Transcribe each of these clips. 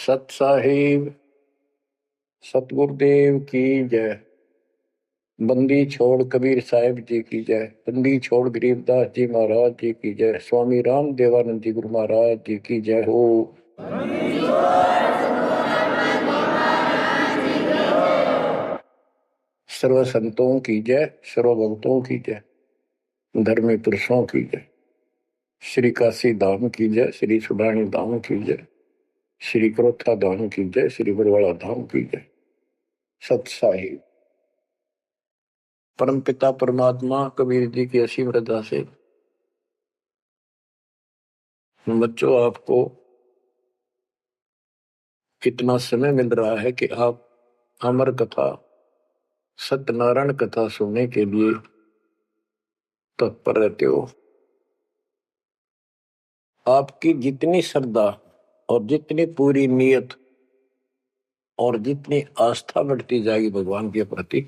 सत साहिब सतगुरुदेव की जय। बंदी छोड़ कबीर साहिब जी की जय। बंदी छोड़ गरीबदास जी महाराज जी की जय। स्वामी राम देवानंद जी गुरु महाराज जी की जय हो। सर्व संतों की जय, सर्व भक्तों की जय, धर्मी पुरुषों की जय। श्री काशी धाम की जय, श्री सुडानी धाम की जय, श्री क्रोथा धाम की जय, श्री बरवाड़ा धाम की जय। सत साहिब परम पिता परमात्मा कबीर जी की असीम रजा से बच्चों आपको कितना समय मिल रहा है कि आप अमर कथा सत्यनारायण कथा सुनने के लिए तत्पर रहते हो। आपकी जितनी श्रद्धा और जितनी पूरी नियत और जितनी आस्था बढ़ती जाएगी भगवान के प्रति,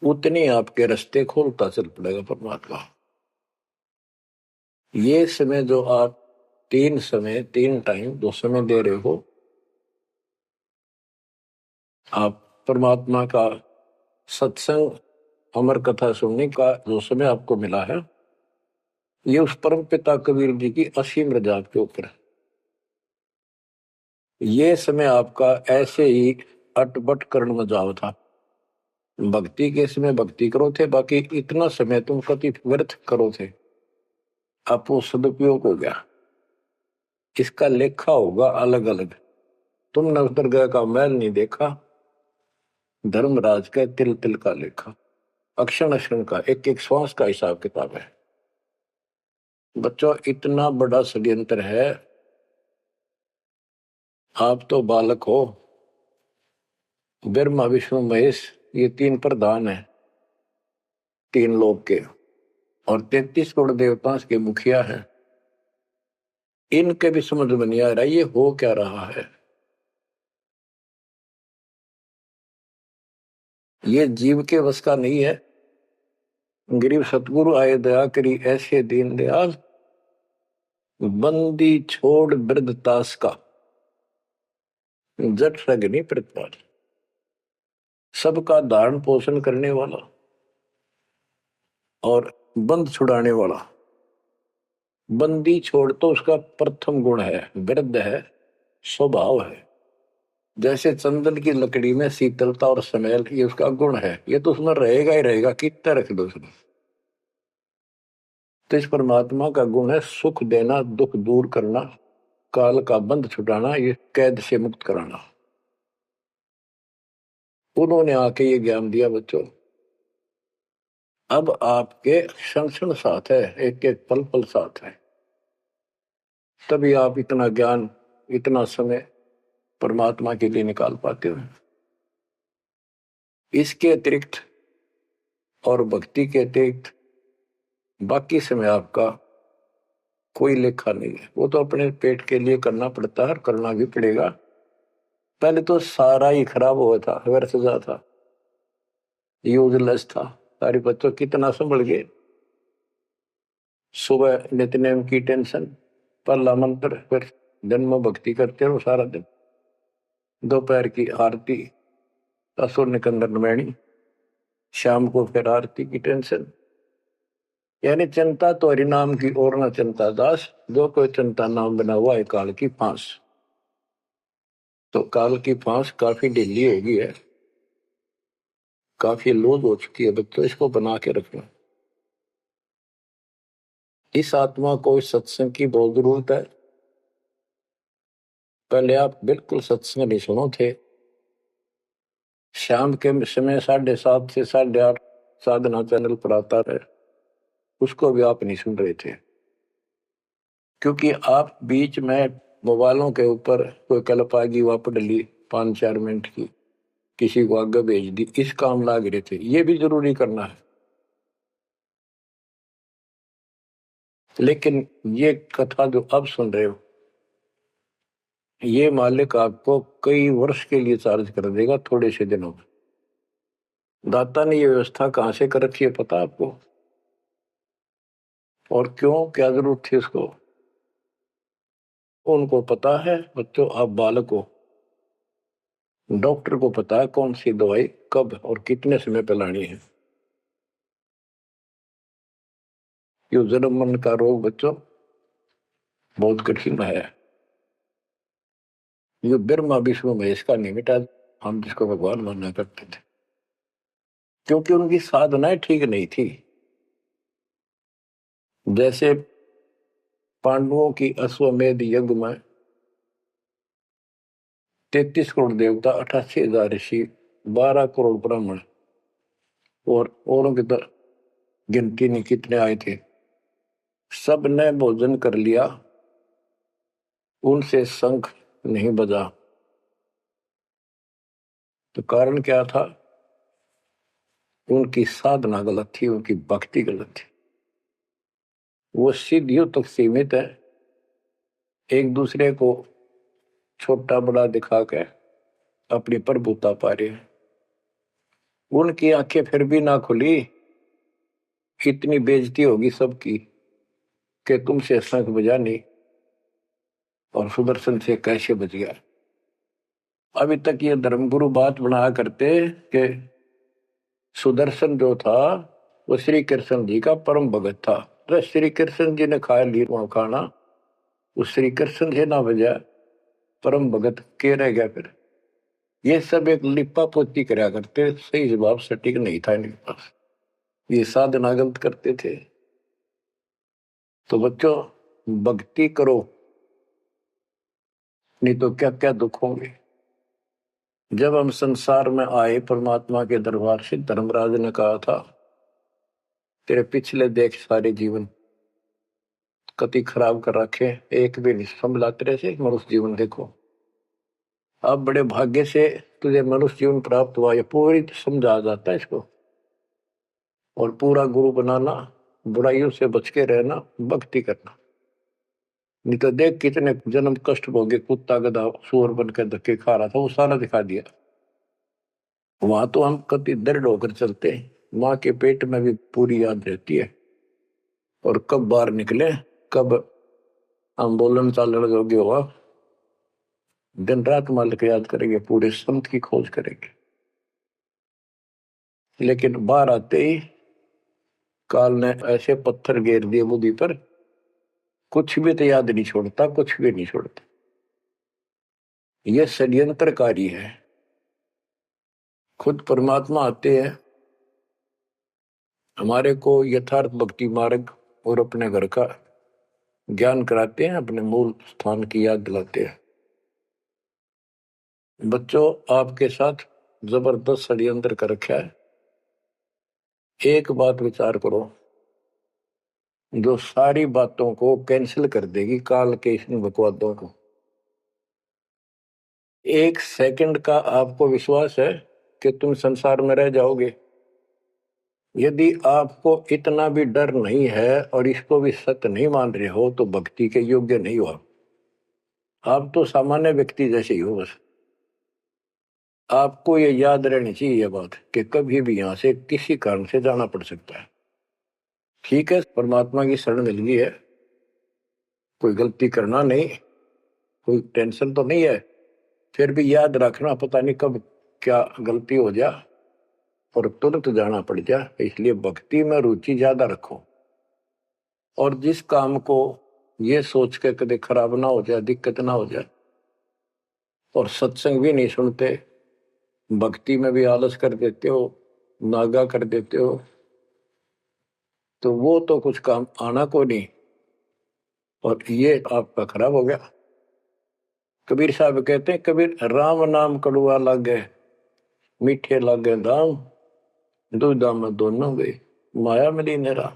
उतनी आपके रास्ते खोलता चल पड़ेगा परमात्मा। ये समय जो आप तीन टाइम दो समय दे रहे हो, आप परमात्मा का सत्संग अमर कथा सुनने का जो समय आपको मिला है, ये उस परम पिता कबीर जी की असीम रजा के ऊपर है। ये समय आपका ऐसे ही अटपट करण में जाओ था। भक्ति के समय भक्ति करो थे, बाकी इतना समय तुम कति व्यर्थ करो थे, आपको सदुपयोग हो गया। इसका लेखा होगा अलग अलग। तुमने उस दरगाह का मैल नहीं देखा, धर्मराज का तिल तिल का लेखा, अक्षण अक्षण का, एक एक श्वास का हिसाब किताब है। बच्चों इतना बड़ा षड्यंत्र है। आप तो बालक हो, ब्रह्मा विष्णु महेश ये तीन प्रधान है, तीन लोक के, और 33 करोड़ देवता के मुखिया है। इनके भी समझ में नहीं आ रहा ये हो क्या रहा है। ये जीव के वश का नहीं है। गरीब सतगुरु आए दया करी ऐसे दीन दयाल, बंदी छोड़ वृद्धतास का, जट रगनी प्रतिपाल। सबका धारण पोषण करने वाला और बंद छुड़ाने वाला। बंदी छोड़ तो उसका प्रथम गुण है, वृद्ध है, स्वभाव है। जैसे चंदन की लकड़ी में शीतलता और स्मेल, ये उसका गुण है, ये तो उसमें रहेगा ही रहेगा, कितना रख दो उसमें। तो इस परमात्मा का गुण है सुख देना, दुख दूर करना, काल का बंध छुटाना, ये कैद से मुक्त कराना। उन्होंने आके ये ज्ञान दिया बच्चों। अब आपके क्षण क्षण साथ है, एक एक पल पल साथ है, तभी आप इतना ज्ञान इतना समय परमात्मा के लिए निकाल पाते हो। इसके अतिरिक्त और भक्ति के अतिरिक्त बाकी समय आपका कोई लेखा नहीं है। वो तो अपने पेट के लिए करना पड़ता है, करना भी पड़ेगा। पहले तो सारा ही खराब हुआ था, व्यर्थ जा था, यूजलेस था। सारे बच्चों कितना संभल गए। सुबह नित्यनेम की टेंशन, पहला मंत्र, फिर जन्म भक्ति करते रहो सारा दिन, दोपहर की आरती, असुर निकंदन नमैनी, शाम को फिर आरती की टेंशन। यानी चिंता तो हरिनाम की और न चिंता दास, जो कोई चिंता नाम बना हुआ है काल की फांस। तो काल की फांस काफी ढीली हो गई है, काफी लूज हो चुकी है बच्चों, इसको बना के रखना। इस आत्मा को इस सत्संग की बहुत जरूरत है। पहले आप बिल्कुल सत्संग नहीं सुनो थे। शाम के समय 7:30 से 8:30 साधना चैनल पर आता है, उसको भी आप नहीं सुन रहे थे, क्योंकि आप बीच में मोबाइलों के ऊपर कोई कल्प आ गई, वापस डली 5-4 मिनट की, किसी को आगे भेज दी, इस काम लाग रहे थे। ये भी जरूरी करना है, लेकिन ये कथा जो अब सुन रहे हो, ये मालिक आपको कई वर्ष के लिए चार्ज कर देगा थोड़े से दिनों में। दाता ने ये व्यवस्था कहां से कर रखी है पता आपको? और क्यों, क्या जरूरत थी उसको? उनको पता है बच्चों, आप बालक हो, डॉक्टर को पता है कौन सी दवाई कब और कितने समय पे लानी है। ये जन्म मरण का रोग बच्चों बहुत कठिन है। ये ब्रह्मा विष्णु महेश का नहीं मिटा, हम जिसको भगवान माना करते थे, क्योंकि उनकी साधनाएं ठीक नहीं थी। जैसे पांडवों की अश्वमेध यज्ञ में 33 करोड़ देवता, 88,000 ऋषि, 12 करोड़ ब्राह्मण और औरों की तो गिनती नहीं कितने आए थे, सब ने भोजन कर लिया, उनसे शंख नहीं बजा। तो कारण क्या था? उनकी साधना गलत थी, उनकी भक्ति गलत थी। वो सिद्धियों तक सीमित है, एक दूसरे को छोटा बड़ा दिखा के अपनी प्रभुता पा रहे हैं। उनकी आंखें फिर भी ना खुली, इतनी बेइज्जती होगी सबकी कि तुमसे शंख बजा नहीं और सुदर्शन से कैसे बच गया। अभी तक ये धर्मगुरु बात बनाया करते कि सुदर्शन जो था वो श्री कृष्ण जी का परम भगत था, तो श्री कृष्ण जी ने खा लिया खाना, उस श्री कृष्ण से ना बजा, परम भगत के रह गया फिर। ये सब एक लिपा पोती कराया करते, सही जवाब सटीक नहीं था इनके पास, ये साधना गलत करते थे। तो बच्चों भक्ति करो, नहीं तो क्या क्या दुख होंगे। जब हम संसार में आए, परमात्मा के दरबार से धर्मराज ने कहा था, तेरे पिछले देख सारे जीवन कति खराब कर रखे, एक भी नहीं संभला तेरे से, मनुष्य जीवन देखो। अब बड़े भाग्य से तुझे मनुष्य जीवन प्राप्त हुआ, ये पूरी समझा जाता है इसको। और पूरा गुरु बनाना, बुराइयों से बच के रहना, भक्ति करना। नहीं तो देख कितने जन्म कष्ट भोगे, कुत्ता गधा सूअर बन के धक्के खा रहा था, वो सारा दिखा दिया। वहां तो हम कति दृढ़ होकर चलते हैं, माँ के पेट में भी पूरी याद रहती है, और कब बाहर निकले, कब हम बोलन चालन योग्य हुआ, दिन रात मालिक याद करेंगे, पूरे संत की खोज करेंगे। लेकिन बाहर आते ही काल ने ऐसे पत्थर घेर दिए बुद्धि पर, कुछ भी तो याद नहीं छोड़ता, कुछ भी नहीं छोड़ता। यह षड्यंत्रकारी है। खुद परमात्मा आते हैं, हमारे को यथार्थ भक्ति मार्ग और अपने घर का ज्ञान कराते हैं, अपने मूल स्थान की याद दिलाते हैं। बच्चों आपके साथ जबरदस्त षड्यंत्र कर रखा है। एक बात विचार करो, जो सारी बातों को कैंसिल कर देगी, काल के इन बकवादों को। एक सेकंड का आपको विश्वास है कि तुम संसार में रह जाओगे? यदि आपको इतना भी डर नहीं है और इसको भी सत्य नहीं मान रहे हो, तो भक्ति के योग्य नहीं हो आप तो सामान्य व्यक्ति जैसे ही हो। बस आपको ये याद रहनी चाहिए ये बात कि कभी भी यहां से किसी कारण से जाना पड़ सकता है। ठीक है, परमात्मा की शरण मिल गई है, कोई गलती करना नहीं, कोई टेंशन तो नहीं है, फिर भी याद रखना, पता नहीं कब क्या गलती हो जाए और तुरंत जाना पड़ जाए। इसलिए भक्ति में रुचि ज्यादा रखो, और जिस काम को ये सोच के कभी खराब ना हो जाए, दिक्कत ना हो जाए, और सत्संग भी नहीं सुनते, भक्ति में भी आलस कर देते हो, नागा कर देते हो, तो वो तो कुछ काम आना को नहीं, और ये आपका खराब हो गया। कबीर साहब कहते हैं, कबीर राम नाम कड़ुआ लागे, मीठे लागे दाम, दुविधा में दोनों गए, माया मिली नेरा।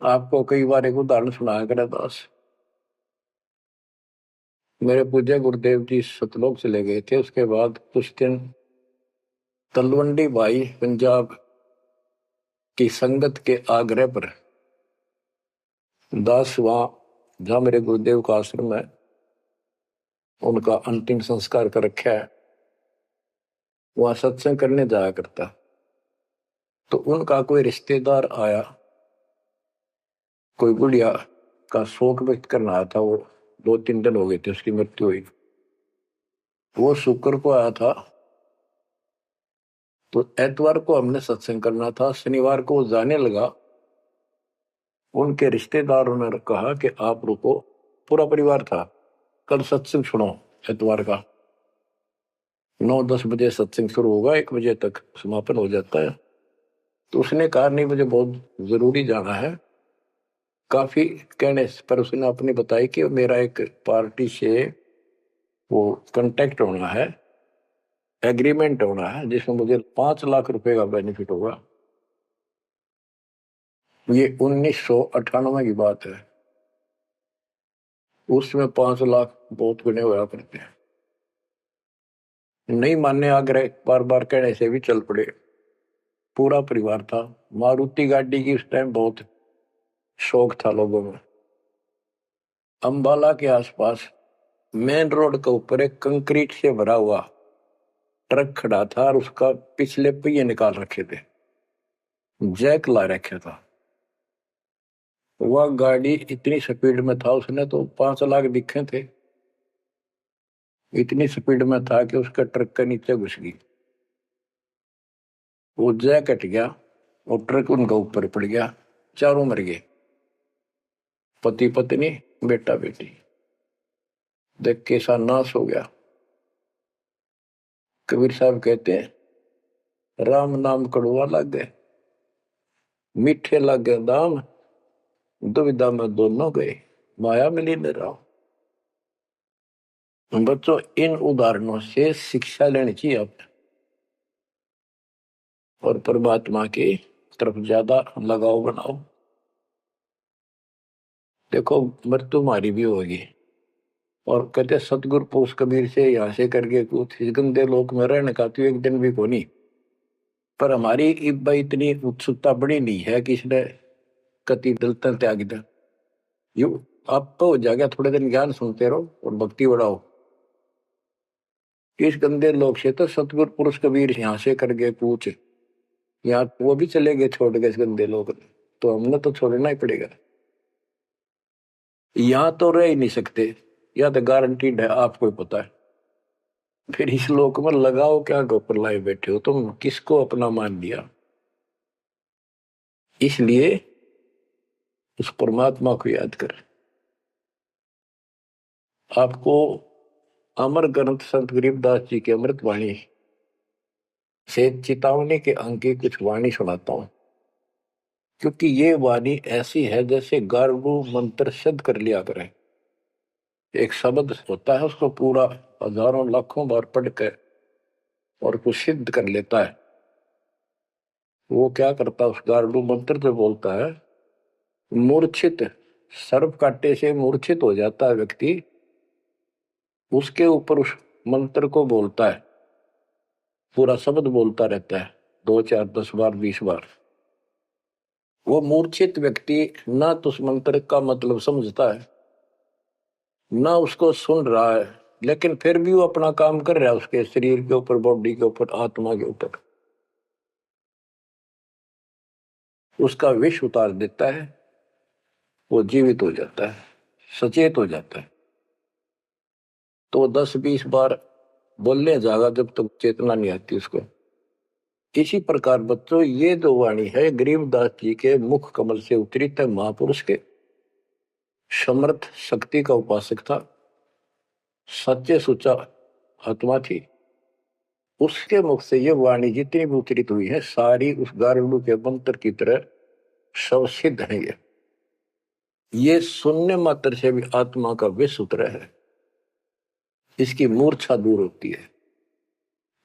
आपको कई बार एक उदाहरण सुनाया करे दास। मेरे पूज्य गुरुदेव जी सतलोक चले गए थे, उसके बाद कुछ दिन तलवंडी भाई पंजाब की संगत के आग्रह पर दास वहां, जहां मेरे गुरुदेव का आश्रम है, उनका अंतिम संस्कार कर रखा है, वहां सत्संग करने जाया करता। तो उनका कोई रिश्तेदार आया, कोई बुढ़िया का शोक व्यक्त करना आया था। वो 2-3 दिन हो गए थे उसकी मृत्यु हुई। वो शुक्र को आया था, तो एतवार को हमने सत्संग करना था। शनिवार को वो जाने लगा। उनके रिश्तेदारों ने कहा कि आप रुको, पूरा परिवार था, कल सत्संग सुनो एतवार का। 9-10 बजे सत्संग शुरू होगा, 1 बजे तक समापन हो जाता है। तो उसने कहा नहीं, मुझे बहुत जरूरी जाना है। काफी कहने पर उसने अपनी बताई कि मेरा एक पार्टी से वो कांटेक्ट होना है, एग्रीमेंट होना है, जिसमें मुझे 5 लाख रुपए का बेनिफिट होगा। ये 1998 की बात है। उसमें 5 लाख बहुत गुने हुआ करते हैं। नहीं मानने आग्रह बार बार कहने से भी चल पड़े। पूरा परिवार था। मारुति गाड़ी की उस टाइम बहुत शौक था लोगों में। अंबाला के आसपास मेन रोड के ऊपर एक कंक्रीट से भरा हुआ ट्रक खड़ा था और उसका पिछले पहिए निकाल रखे थे, जैक ला रखा था। वह गाड़ी इतनी स्पीड में था, उसने तो 5 लाख दिखे थे। इतनी स्पीड में था कि उसका ट्रक के नीचे घुस गई। वो जैक कट गया और ट्रक उनका ऊपर पड़ गया। चारों मर गए, पति पत्नी बेटा बेटी। देख कैसा नाश हो गया। कबीर साहब कहते हैं, राम नाम कड़वा लग गए, मीठे लग गए दाम, दुविधा में दोनों गए, माया मिली न राम। बच्चों, इन उदाहरणों से शिक्षा लेनी चाहिए आप, और परमात्मा की तरफ ज्यादा लगाव बनाओ। देखो, मृत्यु हमारी भी होगी। और कहते सतगुरु पुरुष कबीर से यहाँ से करके कुछ इस गंदे लोक में रहने का तो एक दिन भी को नहीं। पर हमारी इतनी उत्सुकता बड़ी नहीं है कि इसने कति दलता त्याग दिया। यू आप तो हो जाएगा, थोड़े दिन ज्ञान सुनते रहो और भक्ति बढ़ाओ। इस गंदे लोग से तो सतगुरु पुरुष कबीर यहाँ से करके पूछ, यहाँ वो भी चले गए छोड़ के इस गंदे लोग, तो हमने तो छोड़ना ही पड़ेगा। यहाँ तो रह ही नहीं सकते, या तो गारंटीड है, आपको ही पता है। फिर इस लोक में लगाओ क्या, गोपर लाए बैठे हो तुम, किसको अपना मान लिया। इसलिए उस परमात्मा को याद कर। आपको अमर ग्रंथ संत गरीबदास जी की अमृत वाणी से चेतावनी के अंक की कुछ वाणी सुनाता हूं, क्योंकि ये वाणी ऐसी है जैसे गारगु मंत्र सिद्ध कर लिया करें। एक शब्द होता है, उसको पूरा हजारों लाखों बार पढ़ कर और कुछ सिद्ध कर लेता है। वो क्या करता है, उस गारडू मंत्र से बोलता है, मूर्छित सर्प काटे से मूर्छित हो जाता है व्यक्ति, उसके ऊपर उस मंत्र को बोलता है, पूरा शब्द बोलता रहता है 2, 4, 10 बार 20 बार। वो मूर्छित व्यक्ति ना तो उस मंत्र का मतलब समझता है, ना उसको सुन रहा है, लेकिन फिर भी वो अपना काम कर रहा है उसके शरीर के ऊपर, बॉडी के ऊपर, आत्मा के ऊपर। उसका विष उतार देता है, वो जीवित हो जाता है, सचेत हो जाता है। तो 10-20 बार बोलने जाएगा जब तक चेतना नहीं आती उसको। इसी प्रकार बच्चों, ये जो वाणी है गरीबदास जी के मुख कमल से उतरी था। महापुरुष के समर्थ शक्ति का उपासक था, सच्चे सुचा आत्मा थी। उसके मुख से ये वाणी जितनी भी उतरित हुई है, सारी उस गारुड़ के मंत्र की तरह सब सिद्ध है। ये सुनने मात्र से भी आत्मा का विष उतरा है, इसकी मूर्छा दूर होती है,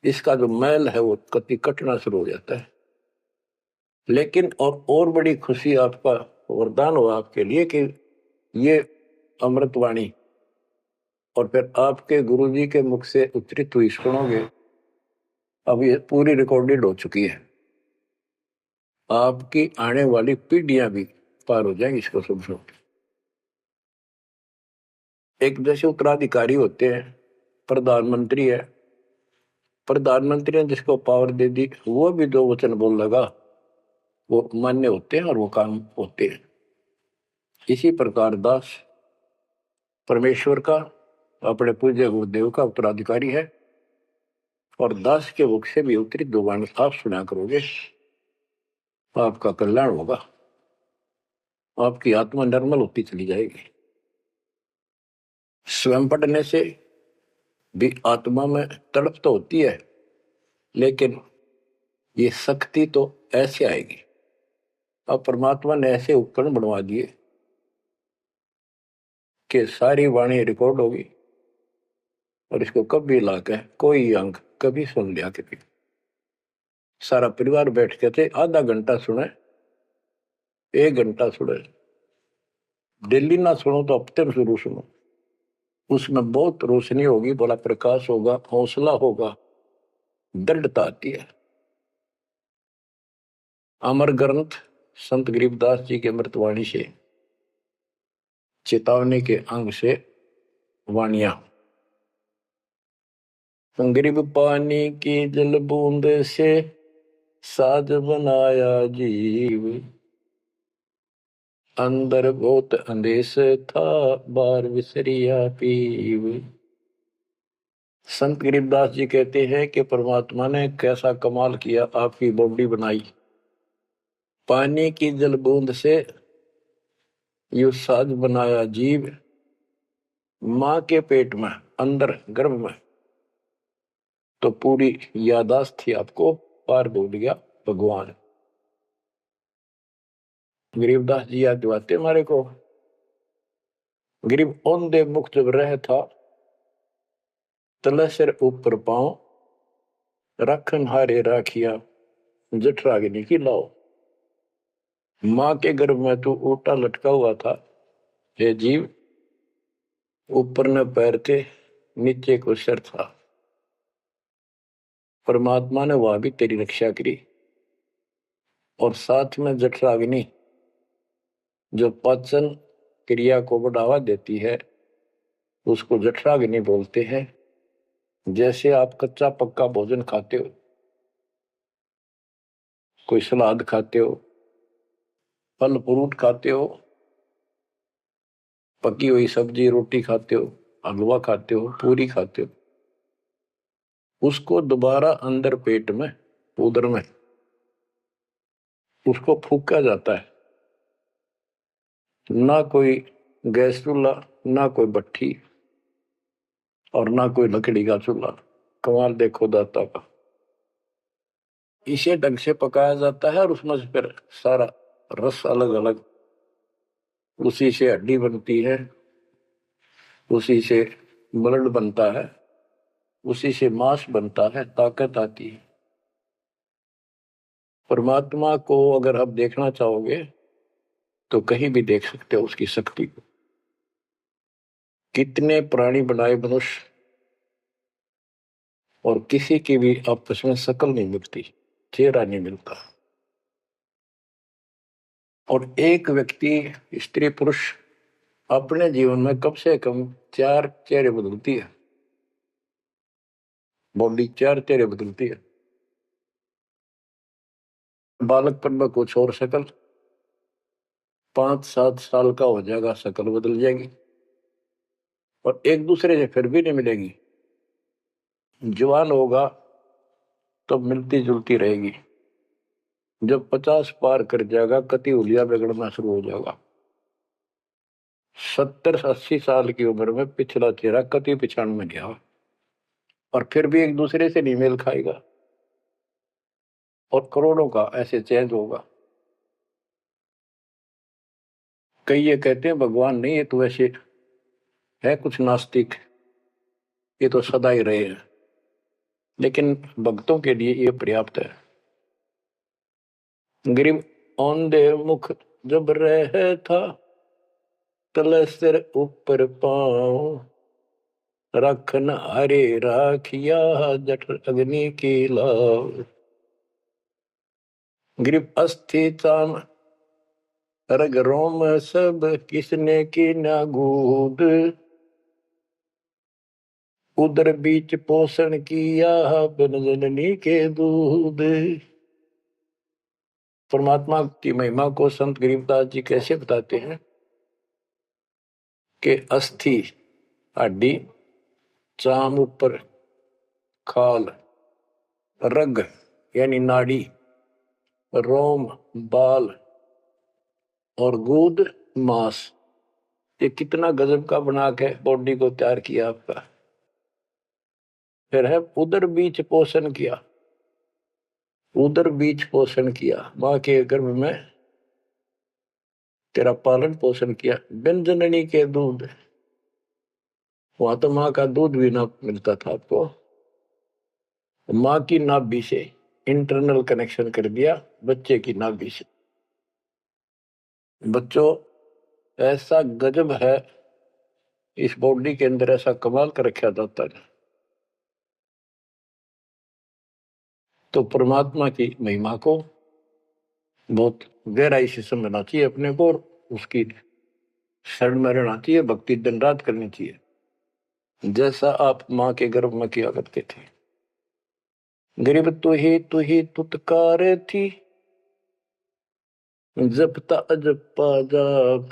इसका जो मैल है वो कति कटना शुरू हो जाता है। लेकिन और बड़ी खुशी आपका वरदान हो आपके लिए कि ये अमृतवाणी और फिर आपके गुरुजी के मुख से उच्चरित हुई सुनोगे। अब ये पूरी रिकॉर्डेड हो चुकी है, आपकी आने वाली पीढ़ियां भी पार हो जाएंगी इसको सुन सुन। एक जैसे उत्तराधिकारी होते हैं, प्रधानमंत्री है, प्रधानमंत्री ने जिसको पावर दे दी, वो भी जो वचन बोल लगा वो मान्य होते हैं और वो काम होते हैं। इसी प्रकार दास परमेश्वर का, अपने पूज्य गुरुदेव का उत्तराधिकारी है, और दास के मुख से भी उत्तरी दो वाणी आप सुना करोगे, आपका कल्याण होगा, आपकी आत्मा निर्मल होती चली जाएगी। स्वयं पढ़ने से भी आत्मा में तड़प तो होती है, लेकिन ये शक्ति तो ऐसे आएगी। अब परमात्मा ने ऐसे उपकरण बनवा दिए कि सारी वाणी रिकॉर्ड होगी, और इसको कभी लाकर कोई अंक कभी सुन लिया कभी, सारा परिवार बैठ के थे, आधा घंटा सुने, 1 घंटा सुने, डेली ना सुनो तो हफ्ते में शुरू सुनो, उसमें बहुत रोशनी होगी, बड़ा प्रकाश होगा, हौसला होगा, दृढ़ता आती है। अमर ग्रंथ संत गरीबदास जी के अमृतवाणी से, चेतावनी के अंग से वाणियां। गरीब पानी की जल बूंद से साज बनाया जीव, अंदर बहुत अंदेश था बार विसरिया पीव। संत गरीबदास जी कहते हैं कि परमात्मा ने कैसा कमाल किया, आपकी बॉडी बनाई, पानी की जल बूंद से यू साज बनाया जीव, मां के पेट में अंदर गर्भ में तो पूरी यादाश्त थी आपको, पार बोल गया भगवान। गरीबदास जी याद दिवाते हमारे को, गरीब औंधे मुख जब रह था, तले सिर ऊपर पांव, रखन हारे राखिया जठराग्नि की लाओ। मां के गर्भ में तू उल्टा लटका हुआ था, हे जीव, ऊपर न पैर थे, नीचे को सिर था। परमात्मा ने वहां भी तेरी रक्षा करी, और साथ में जठराग्नि जो पाचन क्रिया को बढ़ावा देती है, उसको जठराग्नि बोलते हैं। जैसे आप कच्चा पक्का भोजन खाते हो, कोई सलाद खाते हो, फल फ्रूट खाते हो, पकी हुई सब्जी रोटी खाते हो, हलवा खाते हो, पूरी खाते हो, उसको दोबारा अंदर पेट में, उदर में उसको फूका जाता है। ना कोई गैस चूल्हा, ना कोई भट्ठी, और ना कोई लकड़ी का चूल्हा। कमाल देखो दाता का, इसे ढंग से पकाया जाता है, और उसमें से फिर सारा रस अलग अलग, उसी से हड्डी बनती है, उसी से ब्लड बनता है, उसी से मांस बनता है, ताकत आती है। परमात्मा को अगर आप देखना चाहोगे तो कहीं भी देख सकते हो उसकी शक्ति को। कितने प्राणी बनाए मनुष्य, और किसी की भी आपस में शकल नहीं मिलती, चेहरा नहीं मिलता, और एक व्यक्ति, स्त्री पुरुष, अपने जीवन में कम से कम 4 चेहरे बदलती है, बॉडी 4 चेहरे बदलती है। बालकपन में कुछ और शकल, 5-7 साल का हो जाएगा शकल बदल जाएगी, और एक दूसरे से फिर भी नहीं मिलेगी। जवान होगा तो मिलती जुलती रहेगी, जब 50 पार कर जाएगा कति हुलिया बिगड़ना शुरू हो जाएगा। 70-80 साल की उम्र में पिछला चेहरा कति पिछाड़ में गया, और फिर भी एक दूसरे से नहीं मेल खाएगा, और करोड़ों का ऐसे चेंज होगा। कई ये कहते हैं भगवान नहीं, ये तो ऐसे है कुछ नास्तिक, ये तो सदा ही रहे हैं, लेकिन भक्तों के लिए ये पर्याप्त है। गरीब औंधे मुख जब रह था, तले सिर ऊपर पांव, रखन हरे राखिया जठर अग्नि की लाव। गरीब अस्थि चाम रग रोम सब, किसने की ना गूद, उदर बीच पोषण किया बिन जननी के दूध। परमात्मा की महिमा को संत गरीबदास जी कैसे बताते हैं के अस्थि हड्डी, चाम ऊपर खाल, रग यानी नाड़ी, रोम बाल और गूद मांस। ये कितना गजब का बना के बॉडी को तैयार किया आपका। फिर है उदर बीच पोषण किया, उदर बीच पोषण किया, मां के गर्भ में तेरा पालन पोषण किया। व्यंजननी के दूध, वहां तो मां का दूध भी ना मिलता था आपको, मां की नाभि से इंटरनल कनेक्शन कर दिया बच्चे की नाभि से। बच्चों ऐसा गजब है इस बॉडी के अंदर, ऐसा कमाल कर रखा जाता है। तो परमात्मा की महिमा को बहुत गहराई से समझना चाहिए अपने को, और उसकी शरण में रहना चाहिए, भक्ति दिन रात करनी चाहिए, जैसा आप मां के गर्भ में किया करते थे। गरीब तू ही तुतकार थी, जपता अजपा जाप,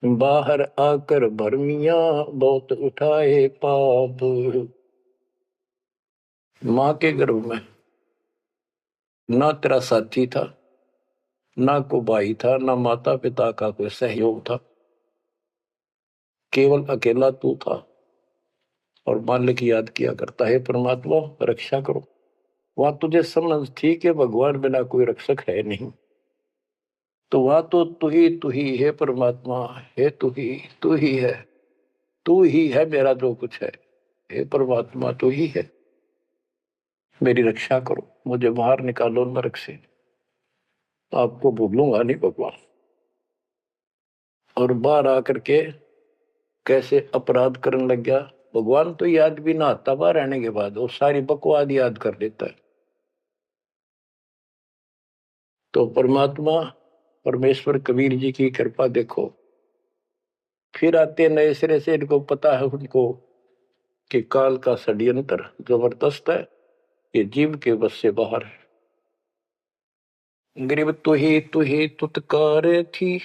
बाहर आकर भरमिया बहुत उठाए पाप। मां के गर्भ में ना तेरा साथी था, ना को भाई था, ना माता पिता का कोई सहयोग था, केवल अकेला तू था। और मालिक याद किया करता है, परमात्मा रक्षा करो। वहां तुझे समझ थी कि भगवान बिना कोई रक्षक है नहीं, तो वहां तो तू ही है परमात्मा, है तू ही है, तू ही है मेरा जो कुछ है। हे परमात्मा तू ही है, मेरी रक्षा करो, मुझे बाहर निकालो नरक से, आपको भूलूंगा नहीं भगवान। और बाहर आकर के कैसे अपराध करने लग गया भगवान, तो याद भी ना आता बाहर रहने के बाद, वो सारी बकवाद याद कर देता है। तो परमात्मा परमेश्वर कबीर जी की कृपा देखो, फिर आते नए सिरे से, इनको पता है उनको कि काल का षड्यंत्र जबरदस्त है, ये जीव के बस से बाहर है। गरीब तू ही तुतकार थी,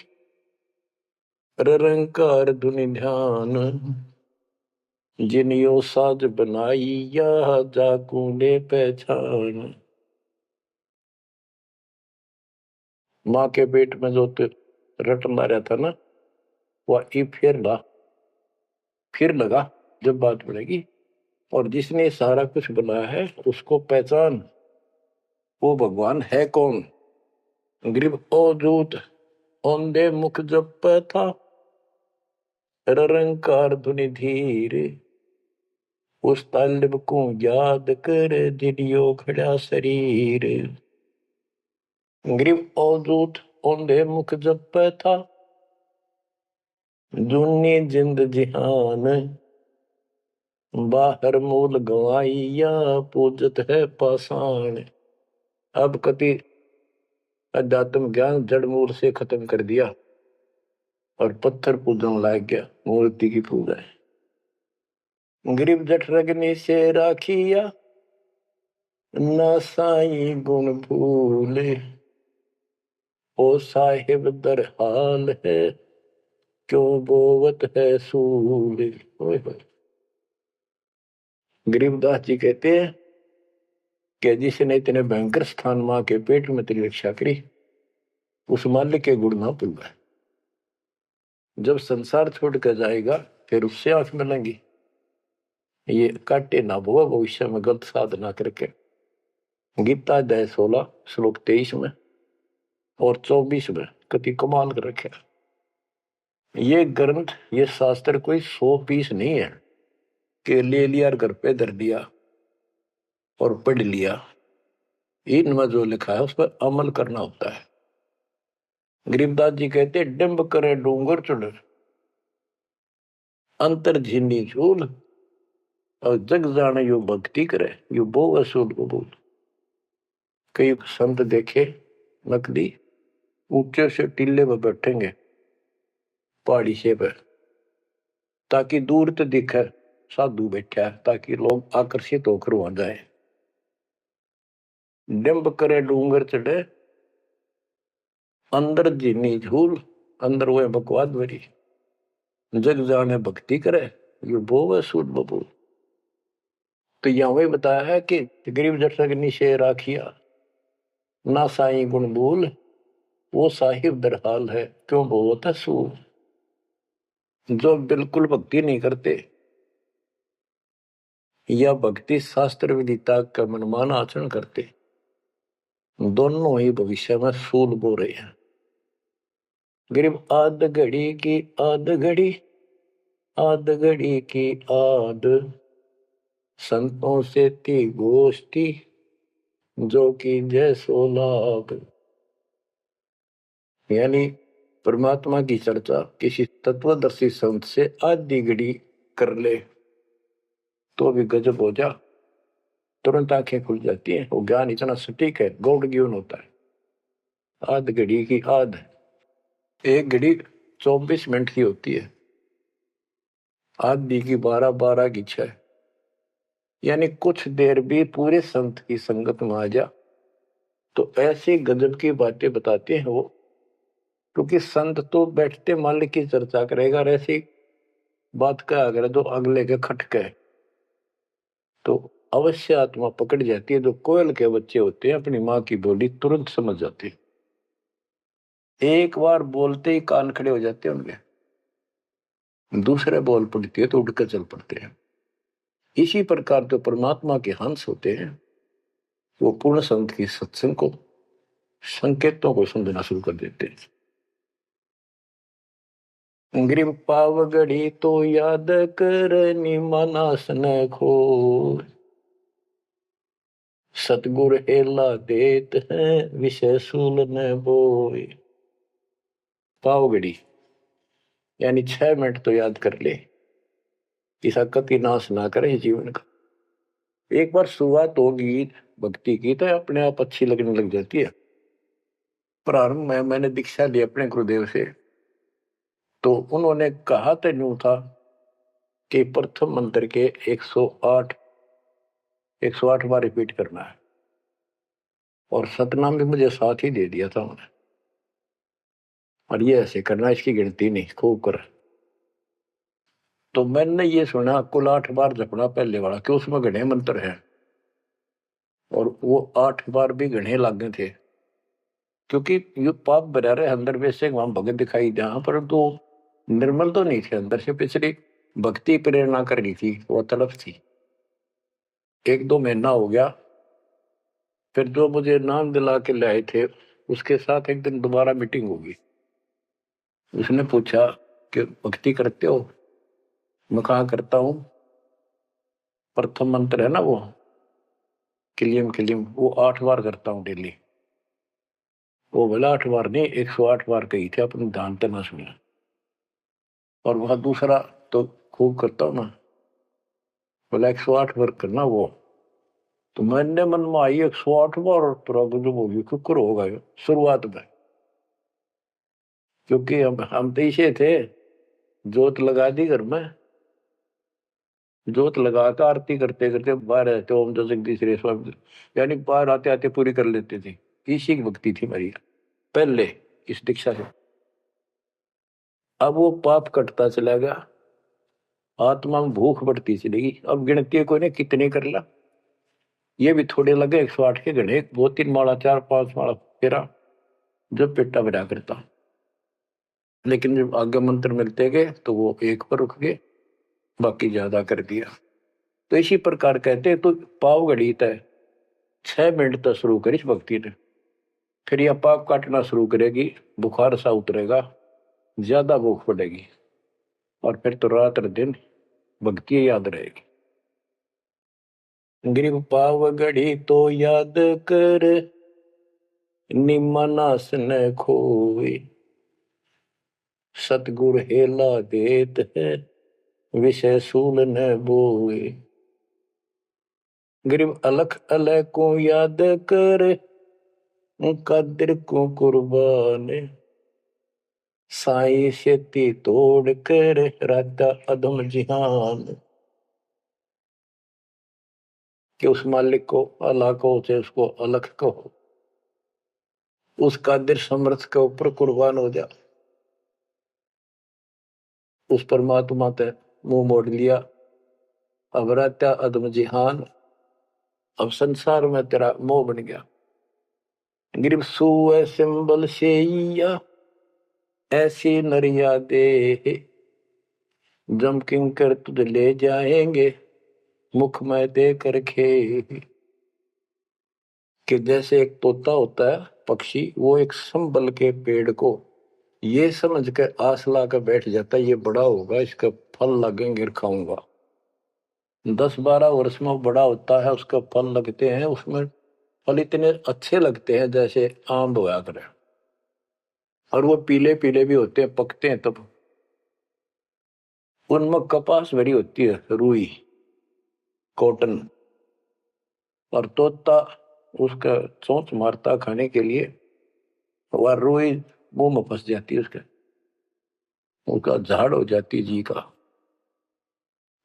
रंकार धुनि ध्यान, जिनियो साज बनाई या जाकू ने पहचान। मां के पेट में जो रट मारा था ना, वह फिर लगा जब बात बढ़ेगी, और जिसने सारा कुछ बनाया है उसको पहचान, वो भगवान है कौन। गरीब अवधूत औंधे मुख जप था, रंकार धुनि धीर, उस तालिब को याद कर दिलियो खड़ा शरीर। गरीब अवधूत औंधे मुख जप था, दुनी जिंद जिहान, बाहर मूल गवाइया पूजत है पाषाण। अब कति अध्यात्म ज्ञान जड़ मूल से खत्म कर दिया और पत्थर पूजन लाग गया, मूर्ति की पूजा है। गरीब जठ रगनी से राखिया, ना साई गुण भूले, ओ साहिब दर हाल है, क्यों बोवत है सूल। गरीबदास जी कहते हैं कि जिसने इतने भयंकर स्थान मां के पेट में तेरी रक्षा करी, उस मालिक के गुण ना भूल। जब संसार छोड़ कर जाएगा फिर उससे आंख मिलेंगी, ये काटे ना भुआ भविष्य में गलत साधना करके। गीता अध्याय 16 श्लोक 23 में और 24 में कति कमाल कर रखे। ये ग्रंथ, ये शास्त्र कोई 100 पीस नहीं है कि ले लिया और घर पे धर दिया और पढ़ लिया। इनमें जो लिखा है उस पर अमल करना होता है। गरीबदास जी कहते डिंब करे डूंगर चढ़, अंतर झीनी झूल, और जग जाने यो भक्ति करे, यो बो असूल कबूल। कई संत देखे नकली ऊंचे से टीले में बैठेंगे पहाड़ी से पे, ताकि दूर तो दिखे साधु बैठा है, ताकि लोग आकर्षित होकर वहां जाए। डिंब करे डूंगर चढ़े, अंदर जीनी झूल, अंदर वो है बकवाद भरी। जग जाने भक्ति करे ये वो है सूट बबू। तो यहाँ वही बताया है कि गरीब जटक निशे राखिया ना साई गुण बोल वो साहिब दरहाल है क्यों बहुत है सूर। जो बिल्कुल भक्ति नहीं करते या भक्ति शास्त्र विदिता का मनमाना आचरण करते, दोनों ही भविष्य में सूल बो रहे हैं। गरीब आध घड़ी की आध घड़ी आध घड़ी की आध संतों से थी गोष्ठी जो कि जय सो लाभ। यानी परमात्मा की चर्चा किसी तत्वदर्शी संत से आधी घड़ी कर ले तो भी गजब हो जा, तुरंत आंखें खुल जाती हैं। वो ज्ञान इतना सटीक है, गॉड गिवन होता है। आध घड़ी की आध, एक घड़ी 24 मिनट की होती है, आधी की 12 की 6, यानी कुछ देर भी पूरे संत की संगत में आ जा तो ऐसी गजब की बातें बताते हैं वो। क्योंकि संत तो बैठते मालिक की चर्चा करेगा और ऐसी बात का अगर जो अगले के खटके तो अवश्य आत्मा पकड़ जाती है। जो कोयल के बच्चे होते हैं अपनी माँ की बोली तुरंत समझ जाते हैं, एक बार बोलते ही कान खड़े हो जाते हैं उनके, दूसरे बोल पड़ती है तो उठकर चल पड़ते हैं। इसी प्रकार जो परमात्मा के हंस होते हैं वो पूर्ण संत की सत्संग को संकेतों को समझना शुरू कर देते हैं। ग्रीव पावगढ़ी तो याद कर निमानास न खो सतगुर हेला देत है विषय सूल न बोए। पावगढ़ी यानी 6 मिनट तो याद कर ले, इसका कति नाश ना करे जीवन का। एक बार शुरुआत होगी भक्ति की तो अपने आप अच्छी लगने लग जाती है। प्रारंभ में मैंने दीक्षा ली अपने गुरुदेव से, तो उन्होंने कहा तो यूं था कि प्रथम मंत्र के 108 बार रिपीट करना है, और सतनाम भी मुझे साथ ही दे दिया था उन्होंने, और ये ऐसे करना, इसकी गिनती नहीं, खूब कर। तो मैंने ये सुना कुल 8 बार जपना पहले वाला, कि उसमें घने मंत्र हैं और वो 8 बार भी घने लागे थे। क्योंकि ये पाप भरा रहे अंदर वैसे वहां भगत दिखाई जहां पर तो निर्मल तो नहीं थे, अंदर से पिछली भक्ति प्रेरणा कर रही थी, वो तड़प थी। 1-2 महीना हो गया, फिर जो मुझे नाम दिला के ले आए थे उसके साथ एक दिन दोबारा मीटिंग होगी। उसने पूछा कि भक्ति करते हो? मैं कहा करता हूं। प्रथम मंत्र है ना वो किलियम किलियम, वो 8 बार करता हूँ डेली। वो बोला 8 बार नहीं, 108 बार कही थे, अपने ध्यान तो ना सुना। और वह दूसरा तो खूब करता हूँ ना, बोला 108 बार करना वो। तो मैंने मन में आई 108 बार, और तुरा जो होगी शुक्र होगा शुरुआत में। क्योंकि हम तो इसे थे, जोत लगा दी घर में, जोत लगा कर आरती करते करते बाहर आते ओम जो जगदीश रे स्वामी, यानी बाहर आते आते पूरी कर लेते थे। इसी की भक्ति थी मेरी पहले इस दीक्षा से। अब वो पाप कटता चला गया, आत्मा में भूख बढ़ती चलेगी। अब गिनती कोई ने कितने कर ला, ये भी थोड़े लगे 108 के गणे, 2-3 माला 4-5 माला फेरा जब पेटा भरा करता। लेकिन जब आगे मंत्र मिलते गए तो वो एक पर रुक गए, बाकी ज्यादा कर दिया। तो इसी प्रकार कहते तो पाव घड़ी तय 6 मिनट तक शुरू करी भक्ति ने, फिर यह पाप काटना शुरू करेगी, बुखार सा उतरेगा, ज्यादा भूख पड़ेगी, और फिर तो रात और दिन भक्ति याद रहेगी। ग्रीव पाव घड़ी तो याद कर निमनास न खोए सतगुर हेला देत है विषय सूल न बोए। ग्रीव अलख अलह को याद कर कदर को कुर्बान साई शेती तोड़ कर राता अधम जिहान। कि उस मालिक को अल्लाह को चाहे उसको अलख कहो, उस कादिर समर्थ के ऊपर कुर्बान हो जा। उस परमात्मा ते मुंह मोड़ लिया, अब रहता अदम जिहान, अब संसार में तेरा मोह बन गया। गिरब सुए सिंबल शेया ऐसी नरिया दे, जम किंकर तुझ ले जाएंगे मुख में दे कर खे। कि जैसे एक तोता होता है पक्षी, वो एक संबल के पेड़ को ये समझ के आस ला कर बैठ जाता है, ये बड़ा होगा, इसका फल लगेंगे खाऊंगा। 10-12 वर्ष में बड़ा होता है, उसका फल लगते हैं, उसमें फल इतने अच्छे लगते हैं जैसे आम होया करे, और वो पीले पीले भी होते हैं, पकते हैं तब। उनमें कपास भरी होती है, रुई, कॉटन, और तोता उसका चोंच मारता खाने के लिए, वह रुई मुंह में फंस जाती है, उसका झाड़ हो जाती जी का।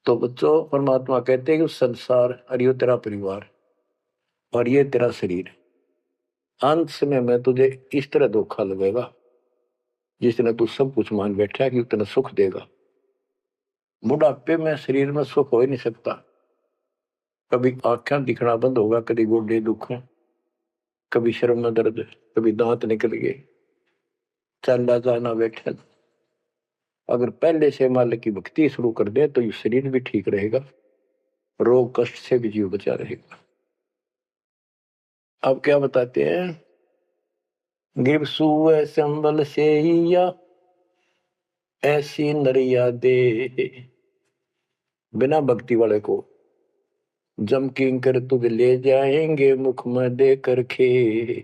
तो बच्चों, परमात्मा कहते हैं कि संसार और ये तेरा परिवार और ये तेरा शरीर, अंत समय में तुझे इस तरह धोखा लगेगा जिसने तू सब कुछ मान बैठा है कि उतना सुख देगा। बुढ़ापे में शरीर में सुख हो ही नहीं सकता। कभी आंखें दिखना बंद होगा, कभी गोडे दुख, कभी शर्म में दर्द, कभी दांत निकल गए, चलना जाना बैठा। अगर पहले से मालिक की भक्ति शुरू कर दे तो ये शरीर भी ठीक रहेगा, रोग कष्ट से भी जीव बचा रहेगा। अब क्या बताते हैं, गिर सुए संबल से या ऐसी नरिया दे, बिना भक्ति वाले को जम किंकर तुझ ले जाएंगे मुख में दे कर खे।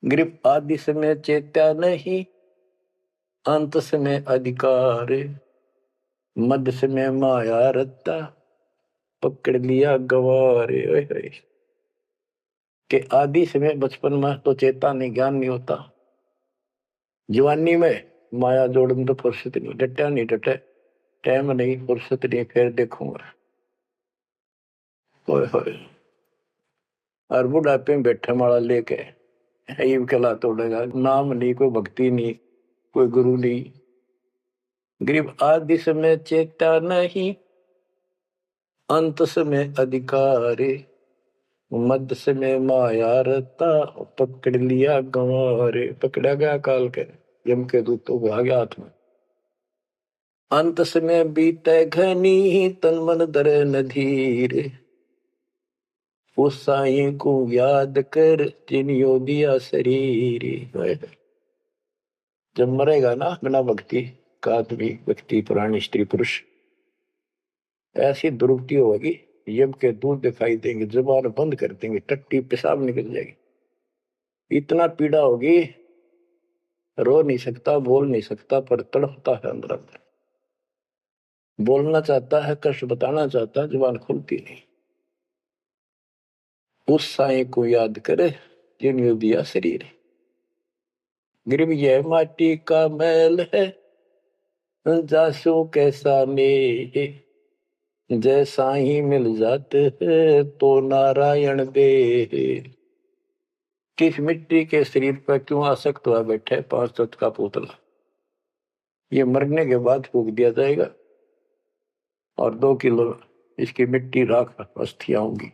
ग्रिप आदि समय चेत्या नहीं, अंत समय अधिकार, मध्य समय माया रत्ता, पकड़ लिया गवारे। के आदि समय बचपन में तो चेता नहीं, ज्ञान नहीं होता, जवानी में माया जोड़न तो फुर्सत नहीं, डटा नहीं डटे, टाइम नहीं, फुर्सत नहीं, फिर देखूंगा। होए और बुढ़ापे में बैठे माला लेके ये कला तोड़ेगा, नाम नहीं, कोई भक्ति नहीं, कोई गुरु नहीं। गरीब आदि समय चेता नहीं, अंत समय अधिकारी, मध्य समय माया रता, पकड़ लिया गंवारे। पकड़ा गया काल के यम के दूतों को आ गया हाथ में। अंत समय बीते घनी, तन मन दरे नधीर, उस साई को याद कर जिनियो दिया शरीर। जब मरेगा ना बिना भक्ति का आदमी, व्यक्ति, प्राणी, स्त्री, पुरुष, ऐसी दुर्गति होगी, यम के दूध दिखाई देंगे, जुबान बंद कर देंगे, टट्टी पेशाब निकल जाएगी, इतना पीड़ा होगी, रो नहीं सकता, बोल नहीं सकता, पर तड़पता है अंदर अंदर, बोलना चाहता है, कष्ट बताना चाहता है, जुबान खुलती नहीं। उस साई को याद करे जिन्होंने दिया शरीर। गिरब यह माटी का मैल है, जासू कैसा ने, जैसा ही मिल जाते है तो नारायण दे। किस मिट्टी के शरीर पर क्यों आसक्त हुआ बैठे 5 तत्व का पुतला, ये मरने के बाद फूक दिया जाएगा और 2 किलो इसकी मिट्टी राख अस्थियां होंगी।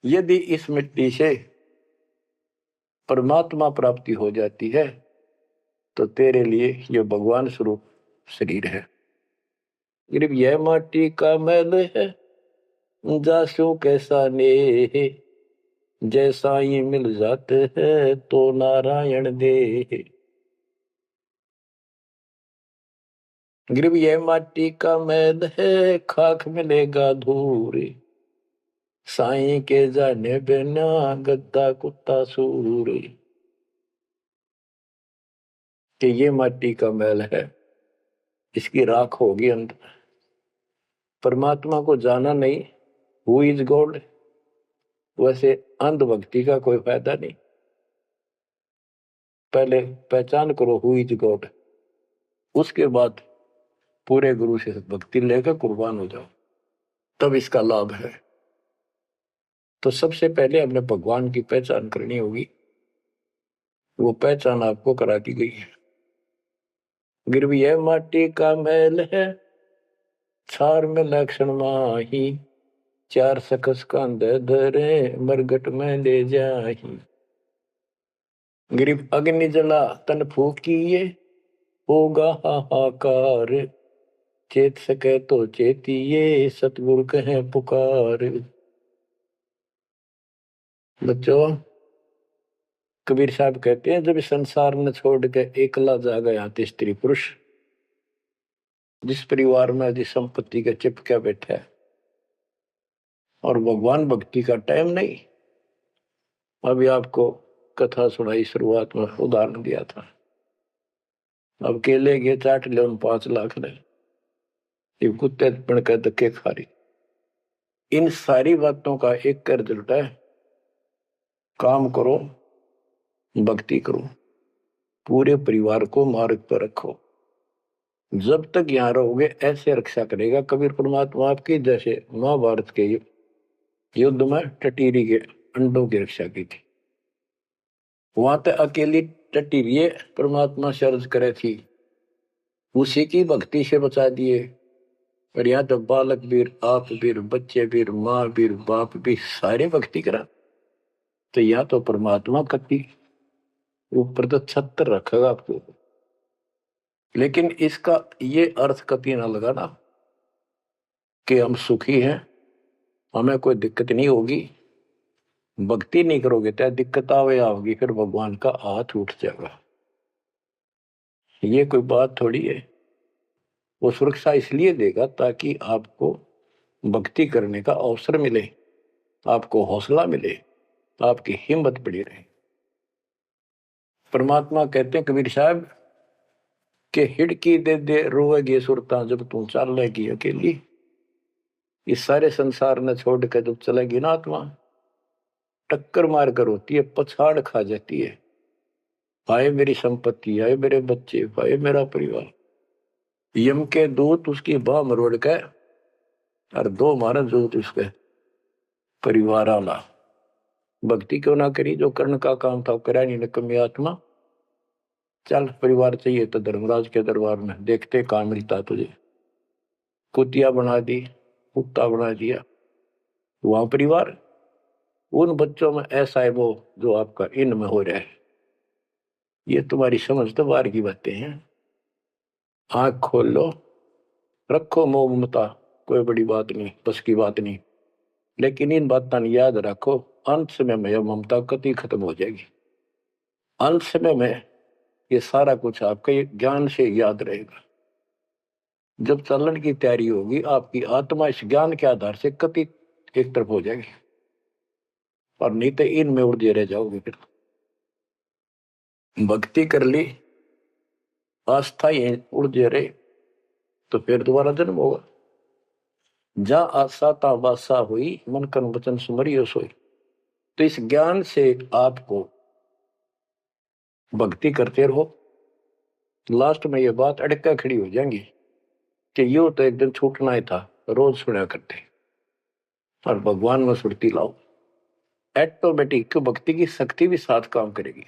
यदि इस मिट्टी से परमात्मा प्राप्ति हो जाती है तो तेरे लिए ये भगवान स्वरूप शरीर है। सिर्फ यह माटी का मैल है, जासू कैसा ने, जैसा ही मिल जाते हैं तो नारायण दे। गिरब यह माटी का मैल है, खाक मिलेगा धूर, साईं के जाने बिना गद्दा कुत्ता सूर। कि ये माटी का मैल है, इसकी राख होगी अंदर। परमात्मा को जाना नहीं, हु इज गॉड, वैसे अंधभक्ति का कोई फायदा नहीं। पहले पहचान करो हु इज गॉड, उसके बाद पूरे गुरु से भक्ति लेकर कुर्बान हो जाओ, तब इसका लाभ है। तो सबसे पहले हमने भगवान की पहचान करनी होगी, वो पहचान आपको करा दी गई है। गिरवी है माटी का मैल है, छार में लक्षण माही, चार सकस कांधे धरे, मरगट में ले जाही। गिरिव अग्नि जला तन फूकिए, होगा हाहाकार, चेत सके तो चेतिए, सतगुरु कहे पुकार। बच्चों, कबीर साहब कहते हैं, जब संसार न छोड़ के एकला जा गया तो स्त्री पुरुष, जिस परिवार में जिस संपत्ति का चिपका बैठा है और भगवान भक्ति का टाइम नहीं। अभी आपको कथा सुनाई, शुरुआत में उदाहरण दिया था। अब केले के चाट ले 5 लाख ले, ये कुत्ते बन के धक्के खा रही। इन सारी बातों का एक कर रिजल्ट है, काम करो, भक्ति करो, पूरे परिवार को मार्ग पर रखो। जब तक यहां रहोगे ऐसे रक्षा करेगा कबीर परमात्मा आपकी, जैसे महाभारत के युद्ध में टटीरी के अंडों की रक्षा की थी। वहां तक अकेली टटीरी परमात्मा शर्ज करे थी, उसी की भक्ति से बचा दिए। और यहाँ तो बालक वीर, आप वीर, बच्चे वीर, माँ वीर, बाप भी सारे भक्ति करा। तो यहाँ तो परमात्मा कति ऊपर तो छत्र रखेगा आपको। लेकिन इसका ये अर्थ कभी ना लगाना कि हम सुखी हैं, हमें कोई दिक्कत नहीं होगी। भक्ति नहीं करोगे तो दिक्कत आओगी, फिर भगवान का हाथ उठ जाएगा। ये कोई बात थोड़ी है। वो सुरक्षा इसलिए देगा ताकि आपको भक्ति करने का अवसर मिले, आपको हौसला मिले, आपकी हिम्मत बढ़ी रहे। परमात्मा कहते हैं कबीर साहब के हिड़की दे दे रोएगी सुरता, जब तू चलेगी अकेली। इस सारे संसार ने छोड़ कर जब चलेगी ना आत्मा, टक्कर मार कर होती है, पछाड़ खा जाती है। हाय मेरी संपत्ति, हाय मेरे बच्चे, हाय मेरा परिवार। यम के दूत उसकी बाह मरोड़ के और 2 मारे दूत उसके परिवार आला। भक्ति क्यों ना करी, जो कर्ण का काम था करा नहीं निकम्मी आत्मा। चल परिवार चाहिए तो धर्मराज के दरबार में देखते कहां मिलता तुझे। कुतिया बना दी, कुत्ता बना दिया। वहां परिवार, उन बच्चों में ऐसा है वो जो आपका इनमें हो रहा है। ये तुम्हारी समझ तो बाहर की बातें हैं। आंख खोल लो, रखो मोह ममता, कोई बड़ी बात नहीं, बस की बात नहीं। लेकिन इन बातों याद रखो, अंत समय में यह ममता कति खत्म हो जाएगी। अंत समय में ये सारा कुछ आपके ज्ञान से याद रहेगा। जब चलन की तैयारी होगी, आपकी आत्मा इस ज्ञान के आधार से कति एक तरफ हो जाएगी, और नहीं तो इनमें उलझे रह जाओगे। फिर भक्ति कर ली, आस्था ये उलझे रहे, तो फिर दोबारा जन्म होगा। जा आशा ता वासा हुई, मन कर्म वचन सुमरियो सोई। तो इस ज्ञान से आपको भक्ति करते रहो। लास्ट में ये बात अड़का खड़ी हो जाएंगी कि यो तो एक दिन छूटना ही था, रोज सुना करते। और भगवान में सुरती लाओ, ऑटोमेटिक भक्ति की शक्ति भी साथ काम करेगी।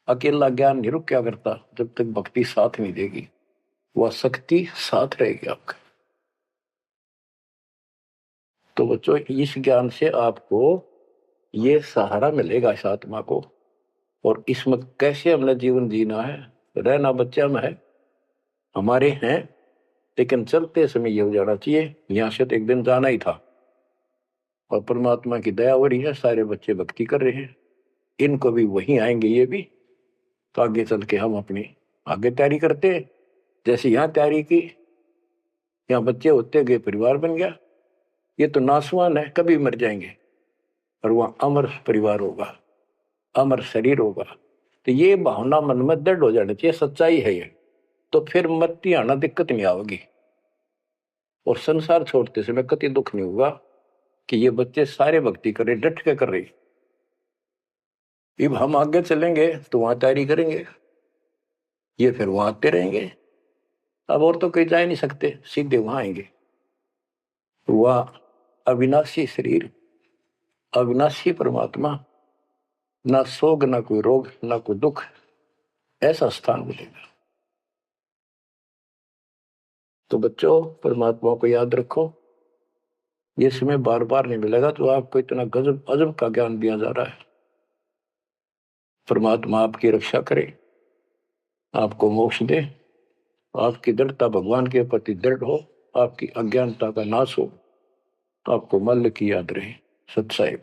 अकेला ज्ञान नहीं रुक क्या करता, जब तक भक्ति साथ नहीं देगी, वह शक्ति साथ रहेगी आपका। तो बच्चों, इस ज्ञान से आपको ये सहारा मिलेगा इस आत्मा को। और इसमें कैसे हमने जीवन जीना है, रहना बच्चा में है, हमारे हैं, लेकिन चलते समय ये हो जाना चाहिए यहां से तो एक दिन जाना ही था। और परमात्मा की दया हो रही है, सारे बच्चे भक्ति कर रहे हैं, इनको भी वहीं आएंगे ये भी। तो आगे चल के हम अपनी आगे तैयारी करते हैं। जैसे यहाँ तैयारी की, यहाँ बच्चे होते गए, परिवार बन गया। ये तो नासवान है, कभी मर जाएंगे, और वहां अमर परिवार होगा, अमर शरीर होगा। तो ये भावना मन में दृढ़ हो जानी चाहिए, सच्चाई है ये। तो फिर मरती आना दिक्कत नहीं आवेगी, और संसार छोड़ते समय कति दुख नहीं होगा कि ये बच्चे सारे भक्ति कर रहे, डट के कर रहे। अब हम आगे चलेंगे तो वहां तैयारी करेंगे, ये फिर वहां आते रहेंगे। अब और तो कहीं जा नहीं सकते, सीधे वहां आएंगे। वह अविनाशी शरीर, अविनाशी परमात्मा, ना सोग, ना कोई रोग, ना कोई दुख, ऐसा स्थान मिलेगा। तो बच्चों, परमात्मा को याद रखो, ये समय बार बार नहीं मिलेगा। तो आपको इतना गजब अजब का ज्ञान दिया जा रहा है। परमात्मा आपकी रक्षा करे, आपको मोक्ष दे, आपकी दृढ़ता भगवान के प्रति दृढ़ हो, आपकी अज्ञानता का नाश हो, आपको मल्ल की याद रहे। सत साहिब।